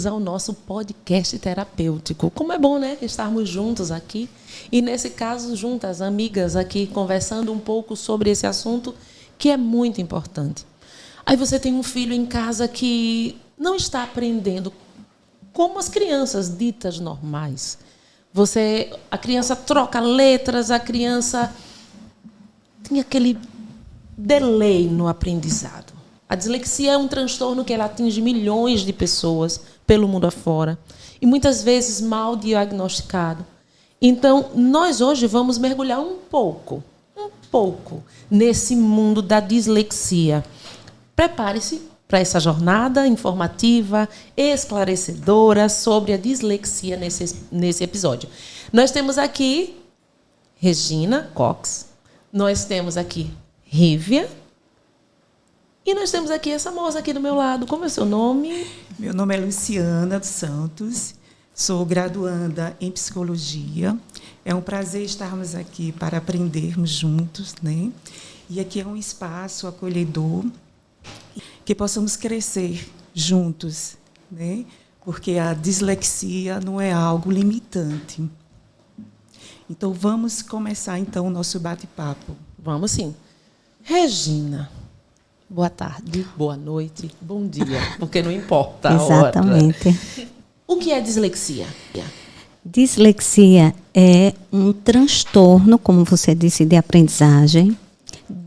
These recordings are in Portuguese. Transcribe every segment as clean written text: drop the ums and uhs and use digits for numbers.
ao nosso podcast terapêutico. Como é bom, né, estarmos juntos aqui. E, nesse caso, juntas, amigas aqui, conversando um pouco sobre esse assunto, que é muito importante. Aí você tem um filho em casa que não está aprendendo como as crianças ditas normais. A criança troca letras, a criança tem aquele delay no aprendizado. A dislexia é um transtorno que ela atinge milhões de pessoas pelo mundo afora e muitas vezes mal diagnosticado. Então, nós hoje vamos mergulhar um pouco nesse mundo da dislexia. Prepare-se para essa jornada informativa, esclarecedora sobre a dislexia nesse episódio. Nós temos aqui Regina Cox, nós temos aqui Rívia, e nós temos aqui essa moça aqui do meu lado. Como é o seu nome? Meu nome é Luciana dos Santos, sou graduanda em psicologia. É um prazer estarmos aqui para aprendermos juntos, né? E aqui é um espaço acolhedor, que possamos crescer juntos, né? Porque a dislexia não é algo limitante. Então, vamos começar, então, o nosso bate-papo. Vamos sim. Regina, boa tarde, boa noite, bom dia, porque não importa a hora. Exatamente. O que é dislexia? Dislexia é um transtorno, como você disse, de aprendizagem,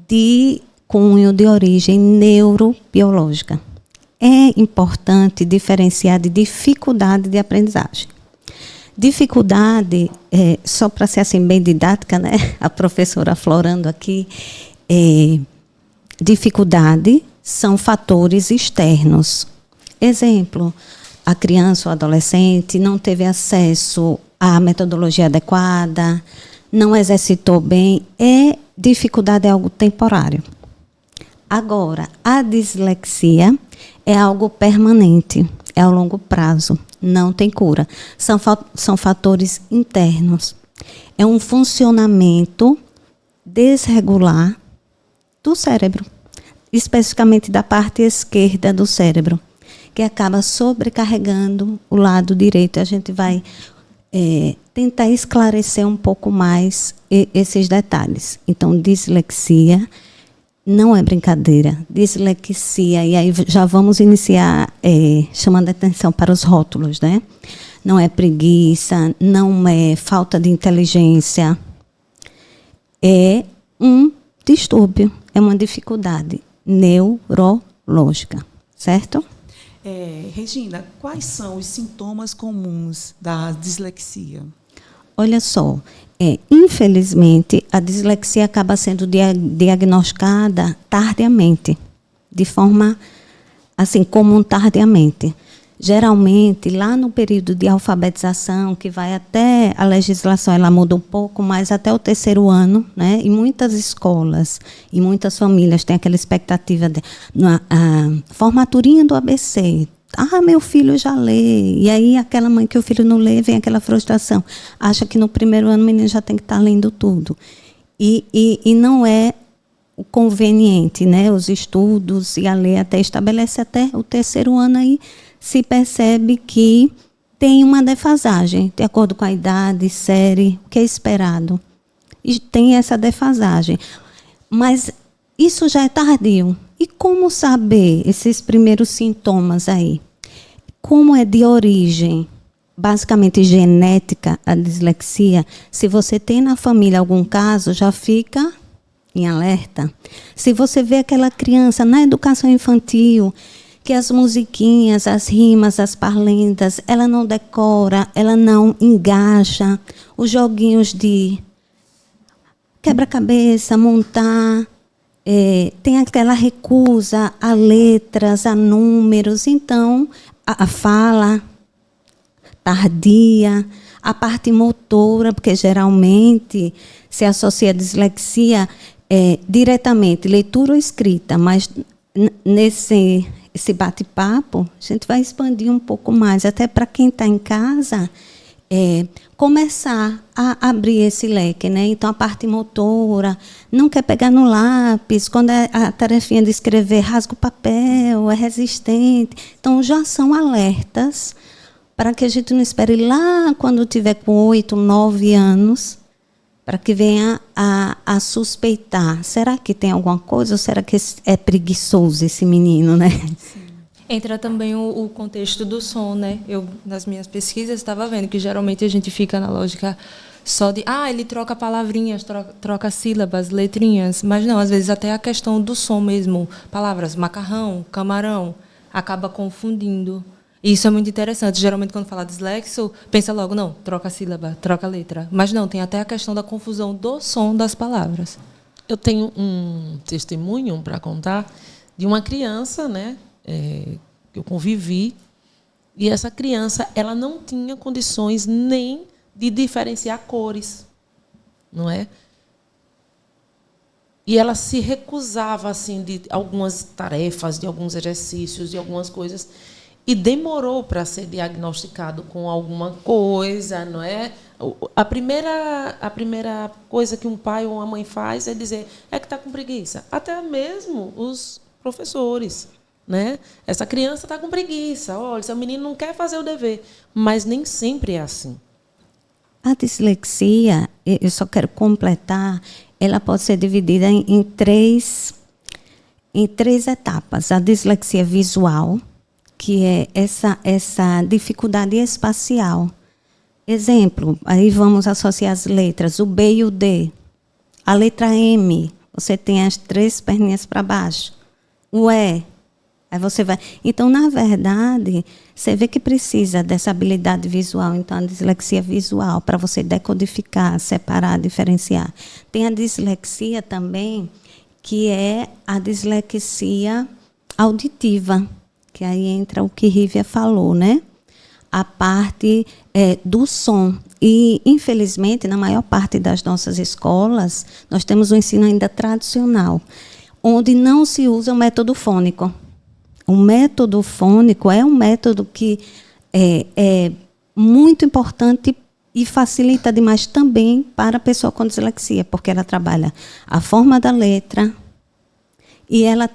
de cunho de origem neurobiológica. É importante diferenciar de dificuldade de aprendizagem. Dificuldade, só para ser assim bem didática, né? A professora aflorando aqui, dificuldade são fatores externos. Exemplo, a criança ou adolescente não teve acesso à metodologia adequada, não exercitou bem, dificuldade é algo temporário. Agora, a dislexia é algo permanente, é a longo prazo, não tem cura. São fatores internos. É um funcionamento desregular do cérebro, especificamente da parte esquerda do cérebro, que acaba sobrecarregando o lado direito. A gente vai tentar esclarecer um pouco mais esses detalhes. Então, dislexia não é brincadeira. Dislexia, e aí já vamos iniciar chamando a atenção para os rótulos, né? Não é preguiça, não é falta de inteligência, é um distúrbio, é uma dificuldade neurológica, certo? Regina, quais são os sintomas comuns da dislexia? Olha só, infelizmente, a dislexia acaba sendo diagnosticada tardiamente, de forma assim, comum tardiamente. Geralmente, lá no período de alfabetização, que vai até a legislação, ela muda um pouco, mas até o 3º ano, né? E muitas escolas e muitas famílias têm aquela expectativa de formaturinha do ABC. Ah, meu filho já lê. E aí, aquela mãe que o filho não lê, vem aquela frustração. Acha que no 1º ano o menino já tem que estar lendo tudo. E não é o conveniente, né? Os estudos e a lei até estabelece até o 3º ano aí, se percebe que tem uma defasagem, de acordo com a idade, série, o que é esperado. E tem essa defasagem. Mas isso já é tardio. E como saber esses primeiros sintomas aí? Como é de origem, basicamente genética, a dislexia, se você tem na família algum caso, já fica em alerta. Se você vê aquela criança na educação infantil, que as musiquinhas, as rimas, as parlendas, ela não decora, ela não engaja, os joguinhos de quebra-cabeça, montar, tem aquela recusa a letras, a números, então a fala tardia, a parte motora, porque geralmente se associa a dislexia diretamente, leitura ou escrita, mas nesse bate-papo, a gente vai expandir um pouco mais, até para quem está em casa, começar a abrir esse leque, né? Então, a parte motora, não quer pegar no lápis, quando é a tarefinha de escrever, rasga o papel, é resistente. Então, já são alertas para que a gente não espere lá quando tiver com 8, 9 anos, para que venha a suspeitar. Será que tem alguma coisa ou será que é preguiçoso esse menino, né? Sim. Entra também o contexto do som, né? Eu, nas minhas pesquisas, estava vendo que geralmente a gente fica na lógica só de, ele troca palavrinhas, troca sílabas, letrinhas, mas não, às vezes até a questão do som mesmo, palavras, macarrão, camarão, acaba confundindo. E isso é muito interessante. Geralmente, quando fala dislexo, pensa logo, não, troca sílaba, troca letra. Mas não, tem até a questão da confusão do som das palavras. Eu tenho um testemunho para contar de uma criança, né, que eu convivi, e essa criança ela não tinha condições nem de diferenciar cores, não é? E ela se recusava assim de algumas tarefas, de alguns exercícios, de algumas coisas, e demorou para ser diagnosticado com alguma coisa, não é? A primeira coisa que um pai ou uma mãe faz é dizer que está com preguiça. Até mesmo os professores, né? Essa criança está com preguiça. Olha, seu menino não quer fazer o dever, mas nem sempre é assim. A dislexia, eu só quero completar, ela pode ser dividida em três etapas. A dislexia visual, que é essa dificuldade espacial. Exemplo, aí vamos associar as letras, o B e o D. A letra M, você tem as 3 perninhas para baixo. O E, aí você vai... Então, na verdade, você vê que precisa dessa habilidade visual, então a dislexia visual, para você decodificar, separar, diferenciar. Tem a dislexia também, que é a dislexia auditiva, que aí entra o que Rívia falou, né? A parte do som. E, infelizmente, na maior parte das nossas escolas, nós temos um ensino ainda tradicional, onde não se usa o método fônico. O método fônico é um método que é muito importante e facilita demais também para a pessoa com dislexia, porque ela trabalha a forma da letra e ela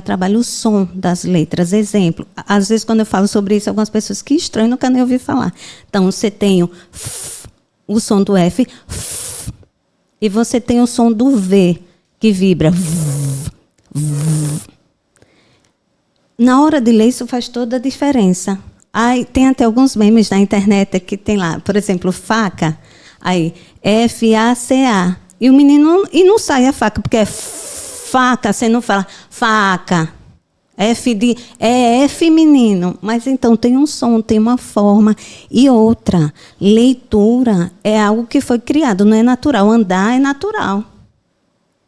trabalha o som das letras. Exemplo, às vezes quando eu falo sobre isso, algumas pessoas, que estranho, nunca nem ouvi falar. Então, você tem o som do F, e você tem o som do V, que vibra. Na hora de ler, isso faz toda a diferença. Aí, tem até alguns memes na internet que tem lá, por exemplo, faca, aí, F-A-C-A. E o menino, e não sai a faca, porque é faca, você não fala faca. É F menino, mas então tem um som, tem uma forma. E outra, leitura é algo que foi criado, não é natural. Andar é natural.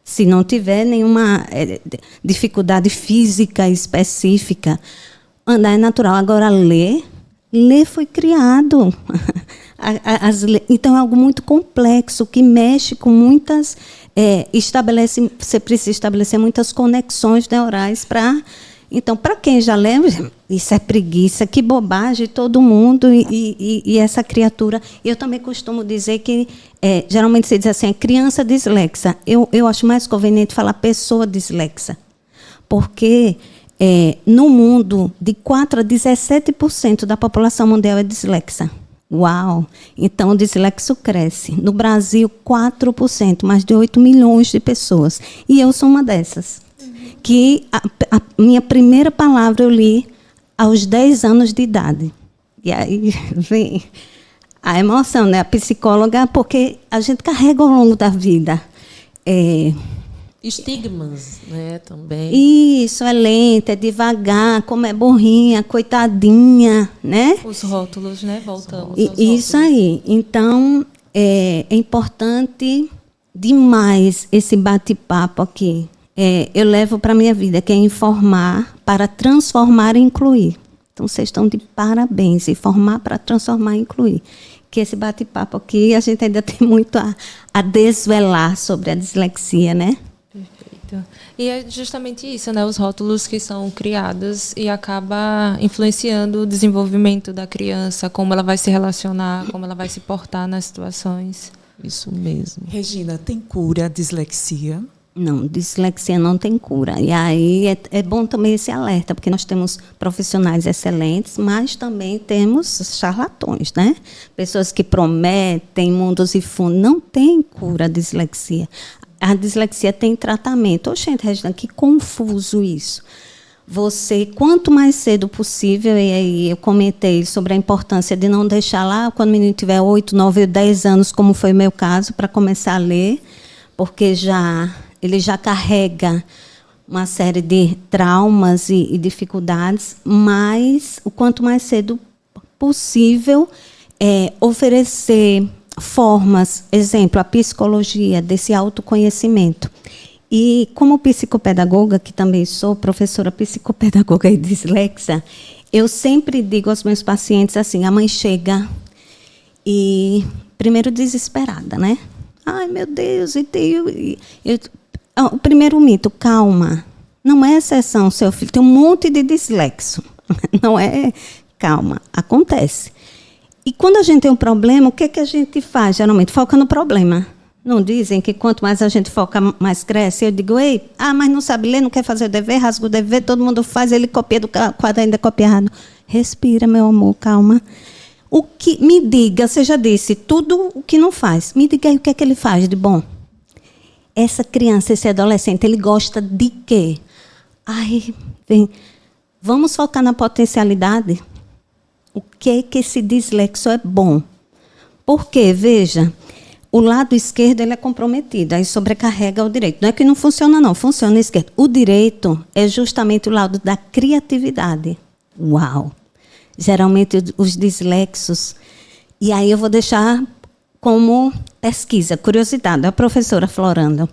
Se não tiver nenhuma dificuldade física específica, andar é natural. Agora, ler foi criado. Então, é algo muito complexo, que mexe com muitas... você precisa estabelecer muitas conexões neurais para... Então, para quem já lembra, isso é preguiça, que bobagem, todo mundo, e essa criatura... Eu também costumo dizer que, geralmente se diz assim, criança dislexa. Eu acho mais conveniente falar pessoa dislexa, porque no mundo, de 4% a 17% da população mundial é dislexa. Uau! Então, o dislexo cresce. No Brasil, 4%, mais de 8 milhões de pessoas. E eu sou uma dessas. Que a minha primeira palavra eu li aos 10 anos de idade. E aí vem a emoção, né? A psicóloga, porque a gente carrega ao longo da vida. Estigmas, né, também. Isso, é lenta, é devagar, como é burrinha, coitadinha, né? Os rótulos, né? Voltamos aos isso rótulos. aí. Então, é importante demais esse bate-papo aqui. Eu levo para a minha vida, que é informar para transformar e incluir. Então, vocês estão de parabéns. Informar para transformar e incluir. Que esse bate-papo aqui, a gente ainda tem muito a desvelar sobre a dislexia, né? Perfeito. E é justamente isso, né? Os rótulos que são criados e acaba influenciando o desenvolvimento da criança, como ela vai se relacionar, como ela vai se portar nas situações. Isso mesmo. Regina, tem cura a dislexia? Não, dislexia não tem cura. E aí é bom também esse alerta, porque nós temos profissionais excelentes, mas também temos charlatões, né? Pessoas que prometem mundos e fundos. Não tem cura a dislexia. A dislexia tem tratamento. Oxente, Regina, que confuso isso. Você, quanto mais cedo possível, e aí eu comentei sobre a importância de não deixar lá, quando o menino tiver 8, 9, 10 anos, como foi o meu caso, para começar a ler, porque ele já carrega uma série de traumas e dificuldades, mas o quanto mais cedo possível oferecer formas, exemplo, a psicologia desse autoconhecimento. E como psicopedagoga, que também sou professora psicopedagoga e dislexa, eu sempre digo aos meus pacientes assim, a mãe chega e, primeiro, desesperada, né? Ai, meu Deus, o primeiro mito, calma. Não é exceção, seu filho tem um monte de dislexo. Não é, calma, acontece. E quando a gente tem um problema, o que a gente faz? Geralmente foca no problema. Não dizem que quanto mais a gente foca, mais cresce? Eu digo, mas não sabe ler, não quer fazer o dever, rasga o dever, todo mundo faz, ele copia do quadro ainda copiado. Respira, meu amor, calma. Me diga, você já disse, tudo o que não faz. Me diga aí o que é que ele faz de bom. Essa criança, esse adolescente, ele gosta de quê? Vamos focar na potencialidade. O que é que esse dislexo é bom? Porque, veja, o lado esquerdo ele é comprometido, aí sobrecarrega o direito. Não é que não funciona, não, funciona o esquerdo. O direito é justamente o lado da criatividade. Uau! Geralmente os dislexos. E aí eu vou deixar como pesquisa, curiosidade, a professora Florando.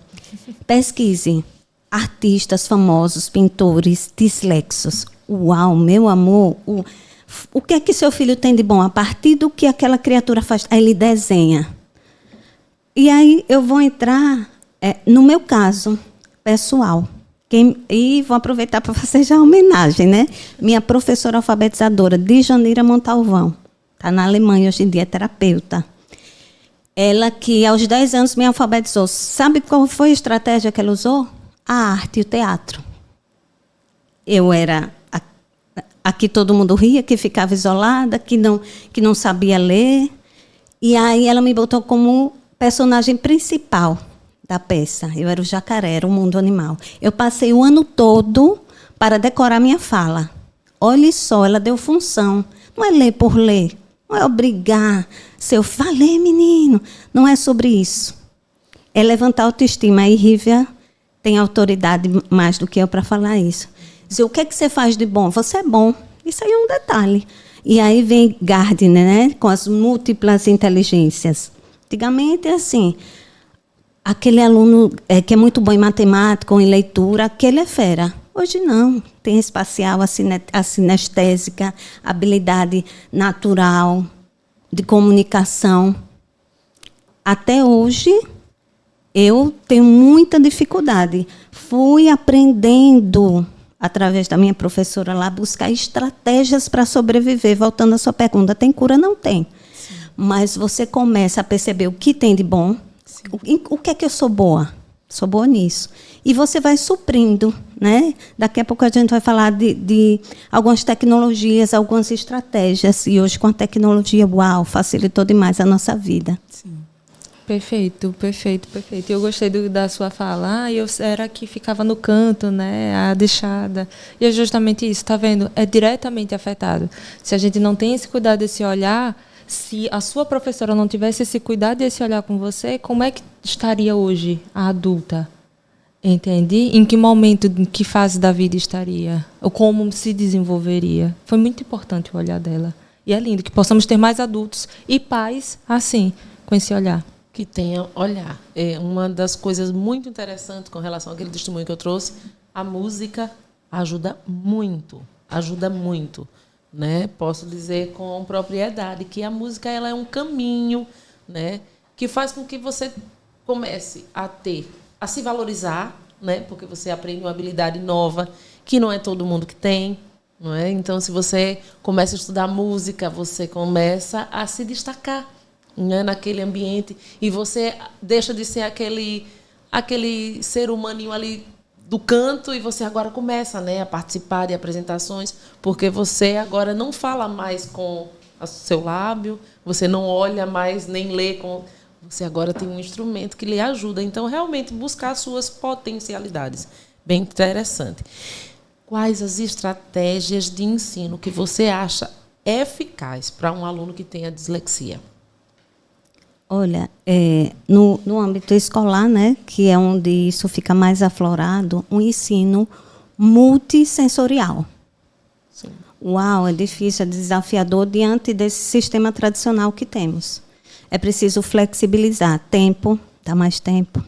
Pesquise artistas famosos, pintores, dislexos. Uau, meu amor! O que é que seu filho tem de bom? A partir do que aquela criatura faz, aí ele desenha. E aí eu vou entrar no meu caso pessoal. E vou aproveitar para fazer já a homenagem, né? Minha professora alfabetizadora, Djanira Montalvão, está na Alemanha hoje em dia, é terapeuta. Ela que aos 10 anos me alfabetizou. Sabe qual foi a estratégia que ela usou? A arte e o teatro. Eu era a que todo mundo ria, que ficava isolada, que não sabia ler. E aí ela me botou como personagem principal da peça. Eu era o jacaré, era o mundo animal. Eu passei o ano todo para decorar minha fala. Olhe só, ela deu função. Não é ler por ler. Não é obrigar. Vai ler, menino. Não é sobre isso. É levantar a autoestima. Aí Rívia tem autoridade mais do que eu para falar isso. Dizer, o que é que você faz de bom? Você é bom. Isso aí é um detalhe. E aí vem Gardner, né, com as múltiplas inteligências. Antigamente, assim, aquele aluno que é muito bom em matemática ou em leitura, aquele é fera. Hoje não. Tem espacial, a sinestésica, habilidade natural, de comunicação. Até hoje, eu tenho muita dificuldade. Fui aprendendo, através da minha professora lá, buscar estratégias para sobreviver. Voltando à sua pergunta, tem cura? Não tem. Sim. Mas você começa a perceber o que tem de bom. O que é que eu sou boa? Sou boa nisso. E você vai suprindo, né? Daqui a pouco a gente vai falar de algumas tecnologias, algumas estratégias. E hoje, com a tecnologia, uau, facilitou demais a nossa vida. Sim. Perfeito, perfeito, perfeito. Eu gostei da sua fala. Eu era que ficava no canto, né? A deixada. E é justamente isso, tá vendo? É diretamente afetado. Se a gente não tem esse cuidado, esse olhar, se a sua professora não tivesse esse cuidado e esse olhar com você, como é que estaria hoje a adulta? Entende? Em que momento, em que fase da vida estaria? Ou como se desenvolveria? Foi muito importante o olhar dela. E é lindo que possamos ter mais adultos e pais assim, com esse olhar. Que tenha olhar. É uma das coisas muito interessantes com relação àquele testemunho que eu trouxe. A música ajuda muito. Ajuda muito. Né? Posso dizer com propriedade que a música ela é um caminho, né? Que faz com que você comece a se valorizar, né? Porque você aprende uma habilidade nova que não é todo mundo que tem, não é? Então, se você começa a estudar música, você começa a se destacar, né? Naquele ambiente e você deixa de ser aquele ser humaninho ali do canto e você agora começa, né, a participar de apresentações, porque você agora não fala mais com o seu lábio, você não olha mais nem lê com... Você agora tem um instrumento que lhe ajuda. Então, realmente, buscar as suas potencialidades. Bem interessante. Quais as estratégias de ensino que você acha eficaz para um aluno que tenha dislexia? Olha, no âmbito escolar, né, que é onde isso fica mais aflorado, um ensino multissensorial. Sim. Uau, é difícil, é desafiador diante desse sistema tradicional que temos. É preciso flexibilizar tempo, dar mais tempo.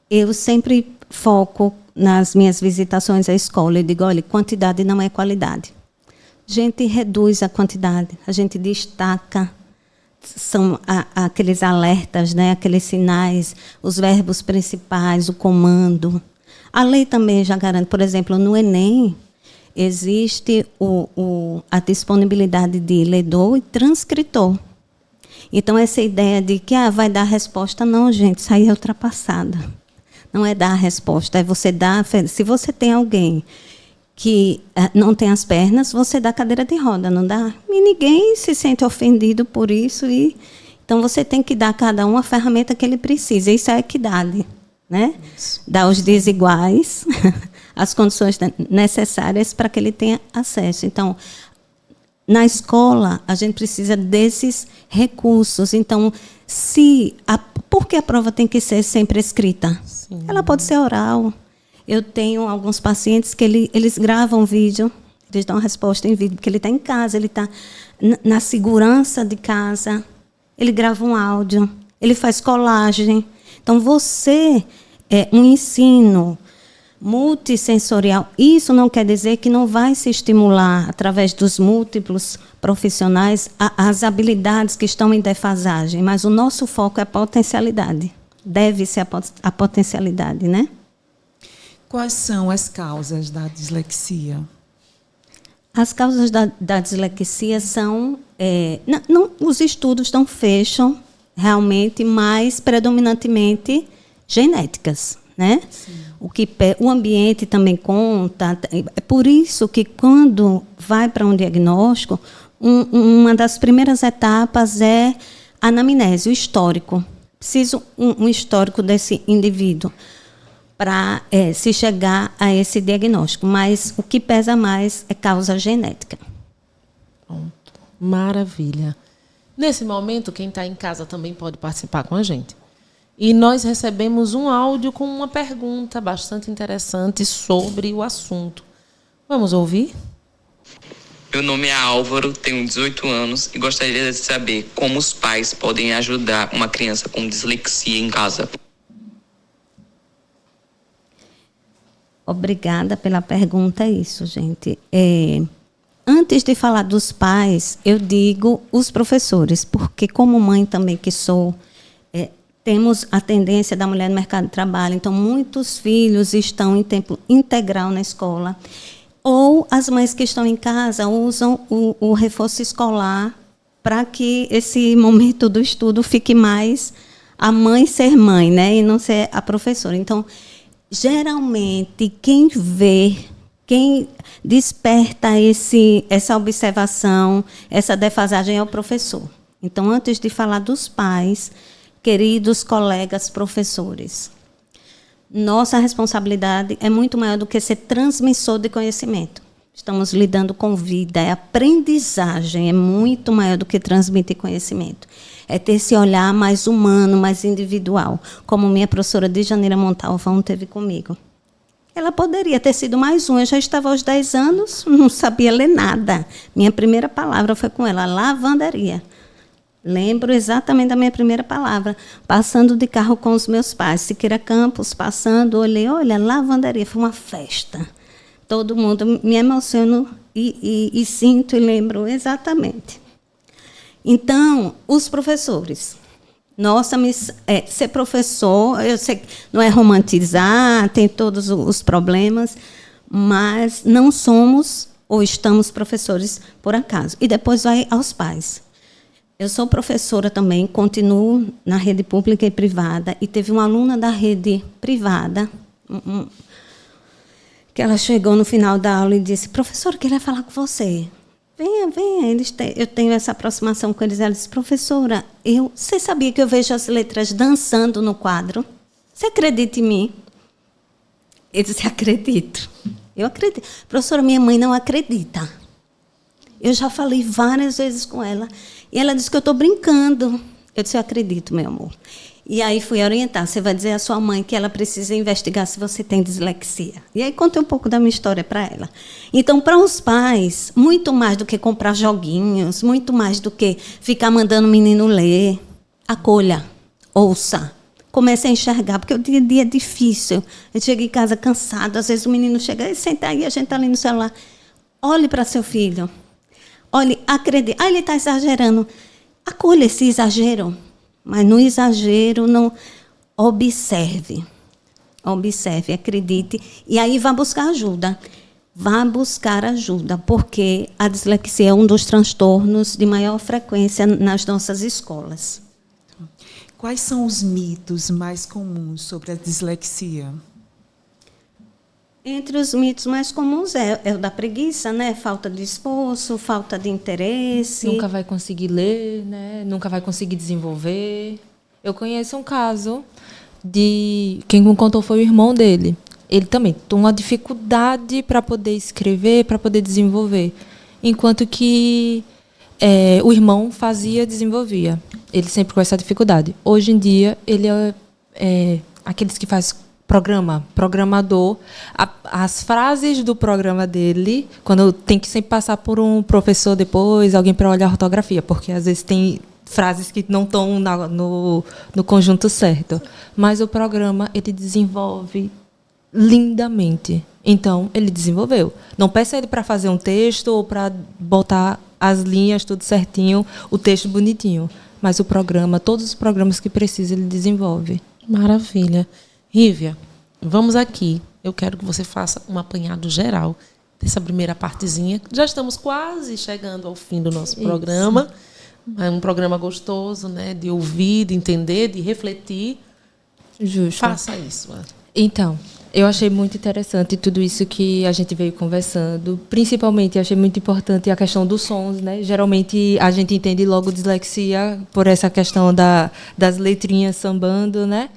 Eu sempre foco nas minhas visitações à escola e digo, olha, quantidade não é qualidade. A gente reduz a quantidade, a gente destaca, são aqueles alertas, né, aqueles sinais, os verbos principais, o comando. A lei também já garante, por exemplo, no Enem, existe a disponibilidade de ledor e transcritor. Então, essa ideia de que vai dar resposta, não, gente, isso aí é ultrapassada. Não é dar a resposta, é você dar... Se você tem alguém que não tem as pernas, você dá cadeira de roda, não dá? E ninguém se sente ofendido por isso. Então, você tem que dar a cada um a ferramenta que ele precisa. Isso é equidade, né? Dar aos desiguais as condições necessárias para que ele tenha acesso. Então, na escola, a gente precisa desses recursos. Então, por que a prova tem que ser sempre escrita? Sim. Ela pode ser oral. Eu tenho alguns pacientes que eles gravam vídeo, eles dão a resposta em vídeo, porque ele está em casa, ele está na segurança de casa, ele grava um áudio, ele faz colagem. Então, um ensino multissensorial, isso não quer dizer que não vai se estimular, através dos múltiplos profissionais, as habilidades que estão em defasagem, mas o nosso foco é a potencialidade. Deve ser a potencialidade, né? Quais são as causas da dislexia? As causas da dislexia são... os estudos não fecham realmente, mas predominantemente genéticas, né? O ambiente também conta. É por isso que, quando vai para um diagnóstico, uma das primeiras etapas é a anamnese, o histórico. Preciso um histórico desse indivíduo para se chegar a esse diagnóstico. Mas o que pesa mais é causa genética. Pronto. Maravilha. Nesse momento, quem está em casa também pode participar com a gente. E nós recebemos um áudio com uma pergunta bastante interessante sobre o assunto. Vamos ouvir? Meu nome é Álvaro, tenho 18 anos e gostaria de saber como os pais podem ajudar uma criança com dislexia em casa. Obrigada pela pergunta, é isso, gente. Antes de falar dos pais, eu digo os professores, porque como mãe também que sou, temos a tendência da mulher no mercado de trabalho, então muitos filhos estão em tempo integral na escola, ou as mães que estão em casa usam o reforço escolar para que esse momento do estudo fique mais a mãe ser mãe, né, e não ser a professora. Então, geralmente, quem desperta essa observação, essa defasagem é o professor. Então, antes de falar dos pais, queridos colegas professores, nossa responsabilidade é muito maior do que ser transmissor de conhecimento. Estamos lidando com vida, é aprendizagem, é muito maior do que transmitir conhecimento. É ter esse olhar mais humano, mais individual, como minha professora de Janeira Montalvão teve comigo. Ela poderia ter sido mais uma, eu já estava aos 10 anos, não sabia ler nada. Minha primeira palavra foi com ela, lavanderia. Lembro exatamente da minha primeira palavra, passando de carro com os meus pais, Siqueira Campos, passando, olhei, olha, lavanderia, foi uma festa. Todo mundo, me emociono e sinto e lembro exatamente. Então, os professores. Ser professor, eu sei que não é romantizar, tem todos os problemas, mas não somos ou estamos professores por acaso. E depois vai aos pais. Eu sou professora também, continuo na rede pública e privada, e teve uma aluna da rede privada, que ela chegou no final da aula e disse: professora, eu queria falar com você. Venha, venha. Eu tenho essa aproximação com eles. Ela disse: professora, você sabia que eu vejo as letras dançando no quadro? Você acredita em mim? Eu disse: acredito. Eu acredito. Professora, minha mãe não acredita. Eu já falei várias vezes com ela. E ela disse que eu estou brincando. Eu disse: eu acredito, meu amor. E aí fui orientar: você vai dizer à sua mãe que ela precisa investigar se você tem dislexia. E aí contei um pouco da minha história para ela. Então, para os pais, muito mais do que comprar joguinhos, muito mais do que ficar mandando o menino ler, acolha, ouça, comece a enxergar, porque o dia a dia é difícil. Eu chego em casa cansado, às vezes o menino chega e senta aí, a gente está ali no celular. Olhe para seu filho. Olhe, acredite. Ah, ele está exagerando. Acolha esse exagero. Mas no exagero, não observe. Observe, acredite. E aí vá buscar ajuda. Vá buscar ajuda, porque a dislexia é um dos transtornos de maior frequência nas nossas escolas. Quais são os mitos mais comuns sobre a dislexia? Entre os mitos mais comuns é o da preguiça, né? Falta de esforço, falta de interesse. Nunca vai conseguir ler, né? Nunca vai conseguir desenvolver. Eu conheço um caso de... Quem me contou foi o irmão dele. Ele também tem uma dificuldade para poder escrever, para poder desenvolver. Enquanto que o irmão desenvolvia. Ele sempre com essa dificuldade. Hoje em dia, ele é aqueles que faz programador. As frases do programa dele, quando tem que sempre passar por um professor depois, alguém para olhar a ortografia, porque às vezes tem frases que não estão no conjunto certo. Mas o programa, ele desenvolve lindamente. Então, ele desenvolveu. Não peça ele para fazer um texto ou para botar as linhas tudo certinho, o texto bonitinho. Mas o programa, todos os programas que precisa, ele desenvolve. Maravilha. Rívia, vamos aqui. Eu quero que você faça um apanhado geral dessa primeira partezinha. Já estamos quase chegando ao fim do nosso programa. É um programa gostoso, né? De ouvir, de entender, de refletir. Justo. Faça isso. Então, eu achei muito interessante tudo isso que a gente veio conversando. Principalmente, achei muito importante a questão dos sons, né? Geralmente, a gente entende logo dislexia por essa questão das letrinhas sambando, né?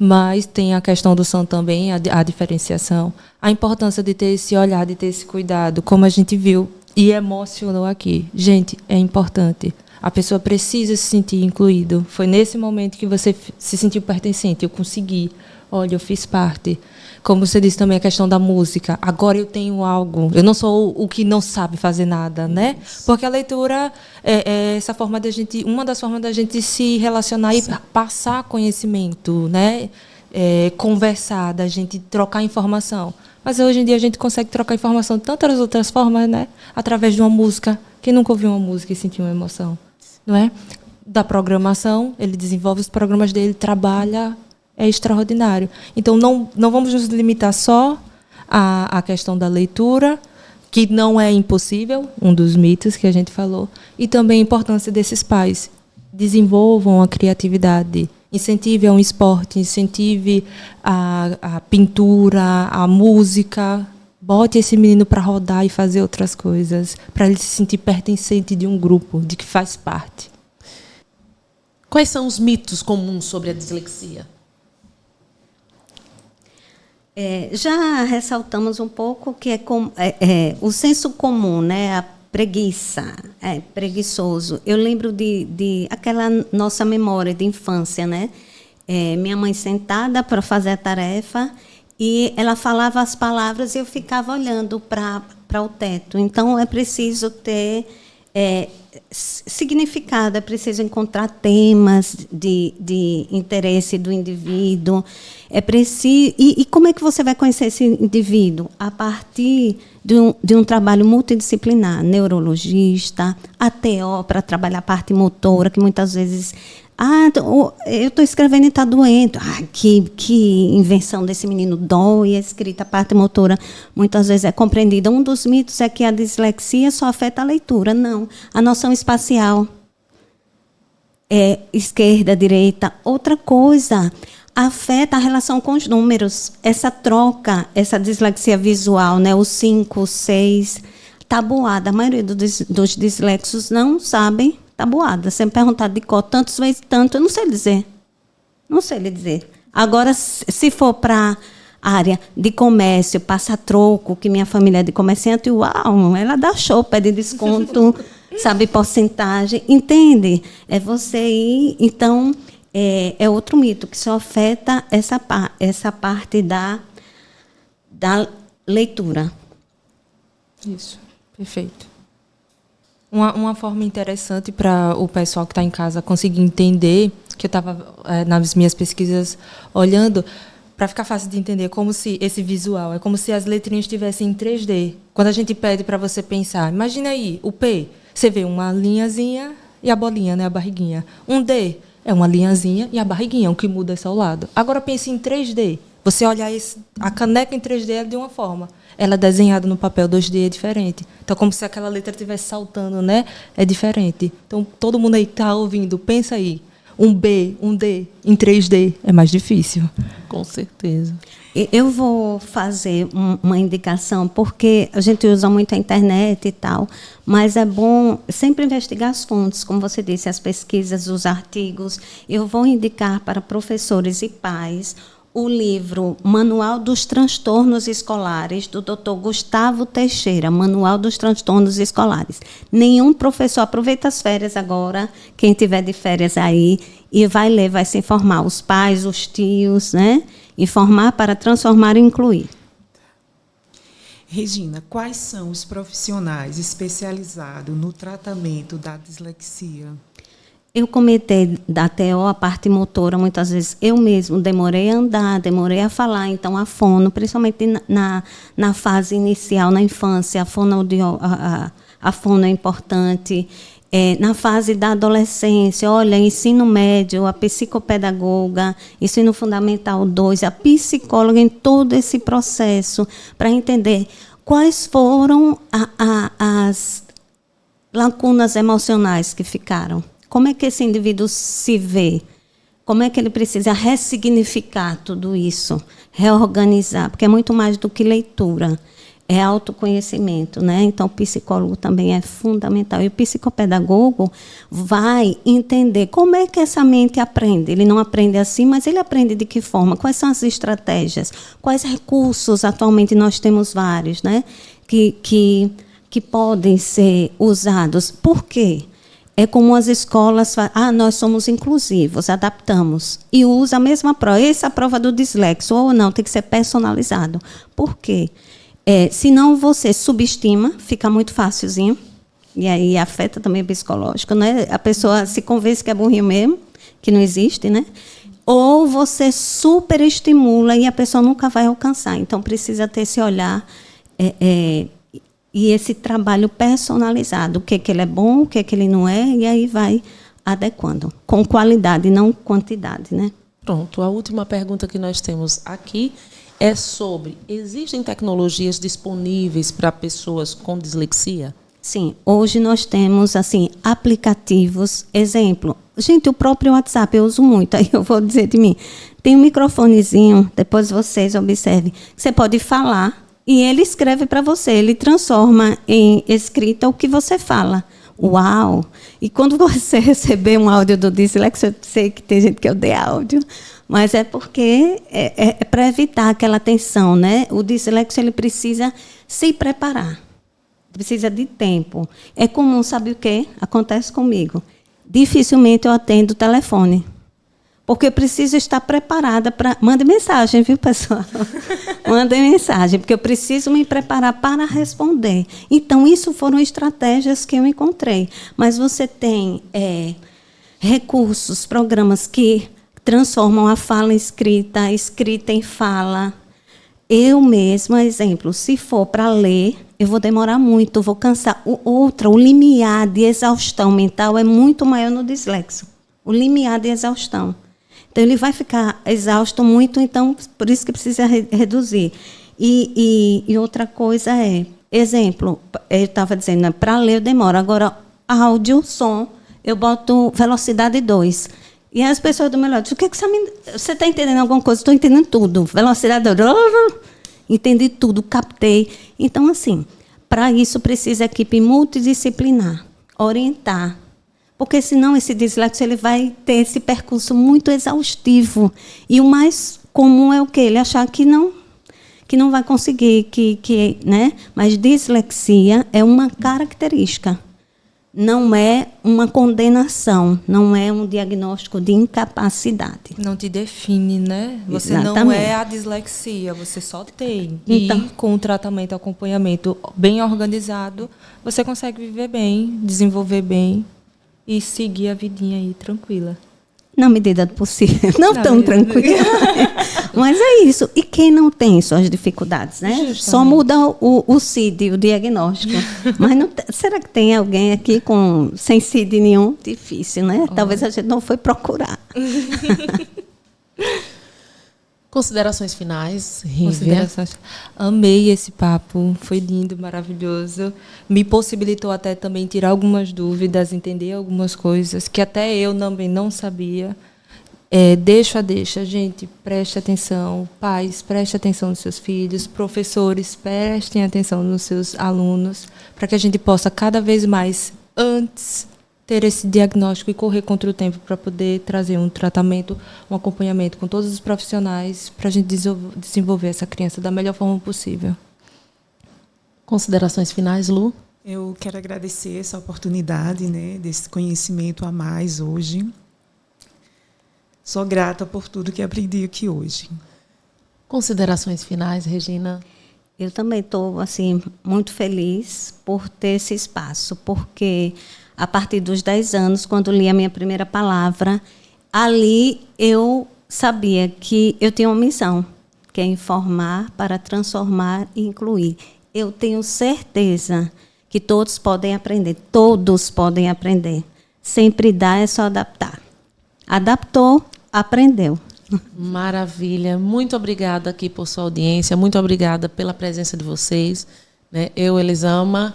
Mas tem a questão do som também, a diferenciação. A importância de ter esse olhar, de ter esse cuidado, como a gente viu e emocionou aqui. Gente, é importante. A pessoa precisa se sentir incluído. Foi nesse momento que você se sentiu pertencente. Eu consegui. Olha, eu fiz parte. Como você disse também, a questão da música. Agora eu tenho algo. Eu não sou o que não sabe fazer nada, né? Porque a leitura é essa forma da gente, uma das formas da gente se relacionar e passar conhecimento, né? Conversar, da gente trocar informação. Mas hoje em dia a gente consegue trocar informação de tantas outras formas, né? Através de uma música. Quem nunca ouviu uma música e sentiu uma emoção? Não é? Da programação, ele desenvolve os programas dele, trabalha, é extraordinário. Então, não vamos nos limitar só à questão da leitura, que não é impossível, um dos mitos que a gente falou, e também a importância desses pais. Desenvolvam a criatividade, incentive um esporte, incentive a pintura, a música. Bote esse menino para rodar e fazer outras coisas, para ele se sentir pertencente de um grupo, de que faz parte. Quais são os mitos comuns sobre a dislexia? Já ressaltamos um pouco que o senso comum, né? A preguiça, preguiçoso. Eu lembro de aquela nossa memória de infância, né? Minha mãe sentada para fazer a tarefa e ela falava as palavras e eu ficava olhando para o teto. Então, é preciso ter significado, é preciso encontrar temas de interesse do indivíduo. É preciso, e como é que você vai conhecer esse indivíduo? A partir de um trabalho multidisciplinar, neurologista, ATO, para trabalhar a parte motora, que muitas vezes... eu estou escrevendo e está doendo. Que invenção desse menino. Dói, a escrita, a parte motora, muitas vezes é compreendida. Um dos mitos é que a dislexia só afeta a leitura. Não. A noção espacial. esquerda, direita. Outra coisa, afeta a relação com os números. Essa troca, essa dislexia visual, né? O 5, o 6, tabuada. A maioria dos dislexos não sabem tabuada. Sempre perguntado de cor, tantos vezes tanto, eu não sei dizer. Não sei lhe dizer. Agora, se for para a área de comércio, passa-troco, que minha família é de comerciante, uau, ela dá show, pede desconto, sabe porcentagem, entende? É você ir, então, é outro mito, que só afeta essa parte da leitura. Isso, perfeito. Uma forma interessante para o pessoal que está em casa conseguir entender, que eu estava nas minhas pesquisas olhando, para ficar fácil de entender, como se esse visual, é como se as letrinhas estivessem em 3D. Quando a gente pede para você pensar, imagina aí, o P, você vê uma linhazinha e a bolinha, né, a barriguinha. Um D é uma linhazinha e a barriguinha, o que muda é só o lado. Agora pense em 3D. Você olhar a caneca em 3D é de uma forma. Ela é desenhada no papel 2D é diferente. Então, como se aquela letra estivesse saltando, né? É diferente. Então, todo mundo aí está ouvindo, pensa aí. Um B, um D em 3D é mais difícil. Com certeza. Eu vou fazer uma indicação, porque a gente usa muito a internet e tal, mas é bom sempre investigar as fontes, como você disse, as pesquisas, os artigos. Eu vou indicar para professores e pais o livro Manual dos Transtornos Escolares, do Dr. Gustavo Teixeira, Manual dos Transtornos Escolares. Nenhum professor, aproveita as férias agora, quem tiver de férias aí, e vai ler, vai se informar, os pais, os tios, né? Informar para transformar e incluir. Regina, quais são os profissionais especializados no tratamento da dislexia? Eu comentei da TO, a parte motora, muitas vezes eu mesmo demorei a andar, demorei a falar, então a fono, principalmente na fase inicial, na infância, a fono é importante. Na fase da adolescência, olha, ensino médio, a psicopedagoga, ensino fundamental 2, a psicóloga em todo esse processo, para entender quais foram as lacunas emocionais que ficaram. Como é que esse indivíduo se vê? Como é que ele precisa ressignificar tudo isso? Reorganizar, porque é muito mais do que leitura. É autoconhecimento, né? Então, o psicólogo também é fundamental. E o psicopedagogo vai entender como é que essa mente aprende. Ele não aprende assim, mas ele aprende de que forma? Quais são as estratégias? Quais recursos? Atualmente nós temos vários, né? Que podem ser usados. Por quê? É como as escolas falam, nós somos inclusivos, adaptamos. E usa a mesma prova. Essa é a prova do dislexo, ou não, tem que ser personalizado. Por quê? Senão você subestima, fica muito facilzinho, e aí afeta também o psicológico, né? A pessoa se convence que é burrinho mesmo, que não existe, né? Ou você superestimula e a pessoa nunca vai alcançar. Então, precisa ter esse olhar e esse trabalho personalizado. O que ele é bom, o que ele não é, e aí vai adequando. Com qualidade, não quantidade, né? Pronto, a última pergunta que nós temos aqui é sobre: existem tecnologias disponíveis para pessoas com dislexia? Sim, hoje nós temos assim aplicativos, exemplo. Gente, o próprio WhatsApp eu uso muito, aí eu vou dizer de mim. Tem um microfonezinho, depois vocês observem, você pode falar e ele escreve para você, ele transforma em escrita o que você fala. Uau! E quando você receber um áudio do dislexo, eu sei que tem gente que odeia áudio, mas é porque é para evitar aquela tensão, né? O dislexo ele precisa se preparar, precisa de tempo. É comum, sabe o quê? Acontece comigo. Dificilmente eu atendo o telefone, porque eu preciso estar preparada para... Mande mensagem, viu, pessoal? Mandem mensagem, porque eu preciso me preparar para responder. Então, isso foram estratégias que eu encontrei. Mas você tem recursos, programas que transformam a fala em escrita, a escrita em fala. Eu mesma, exemplo, se for para ler, eu vou demorar muito, vou cansar. O limiar de exaustão mental é muito maior no dislexo. O limiar de exaustão. Então, ele vai ficar exausto muito, então, por isso que precisa reduzir. E outra coisa exemplo, eu estava dizendo, para ler eu demoro. Agora, áudio, som, eu boto velocidade 2. E as pessoas do meu lado dizem, o que você está entendendo alguma coisa? Estou entendendo tudo. Velocidade 2. Entendi tudo, captei. Então, assim, para isso precisa equipe multidisciplinar, orientar. Porque, senão, esse dislexo ele vai ter esse percurso muito exaustivo. E o mais comum é o quê? Ele achar que não vai conseguir, né? Mas dislexia é uma característica. Não é uma condenação, não é um diagnóstico de incapacidade. Não te define, né? Você Exatamente. não é a dislexia, você só tem. Então. E com o tratamento e acompanhamento bem organizado, você consegue viver bem, desenvolver bem e seguir a vidinha aí tranquila. Na medida do possível, não tão tranquila. Mas é isso. E quem não tem suas dificuldades, né? Justamente. Só muda o CID, o diagnóstico. Mas será que tem alguém aqui sem CID nenhum? Difícil, né? Talvez a gente não foi procurar. Considerações finais, Rívia? Considerações. Amei esse papo, foi lindo, maravilhoso. Me possibilitou até também tirar algumas dúvidas, entender algumas coisas que até eu também não sabia. Deixa, gente, preste atenção. Pais, preste atenção nos seus filhos. Professores, prestem atenção nos seus alunos, para que a gente possa cada vez mais, antes, ter esse diagnóstico e correr contra o tempo para poder trazer um tratamento, um acompanhamento com todos os profissionais para a gente desenvolver essa criança da melhor forma possível. Considerações finais, Lu? Eu quero agradecer essa oportunidade, né, desse conhecimento a mais hoje. Sou grata por tudo que aprendi aqui hoje. Considerações finais, Regina? Eu também estou assim, muito feliz por ter esse espaço, porque a partir dos 10 anos, quando li a minha primeira palavra, ali eu sabia que eu tinha uma missão, que é informar para transformar e incluir. Eu tenho certeza que todos podem aprender. Sempre dá, é só adaptar. Adaptou, aprendeu. Maravilha. Muito obrigada aqui por sua audiência. Muito obrigada pela presença de vocês. Eu, Elisama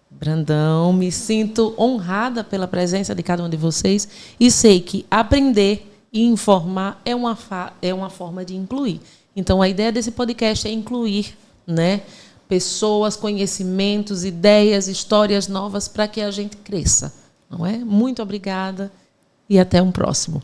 Brandão, me sinto honrada pela presença de cada um de vocês e sei que aprender e informar é uma forma de incluir. Então, a ideia desse podcast é incluir, né, pessoas, conhecimentos, ideias, histórias novas para que a gente cresça. Não é? Muito obrigada e até um próximo.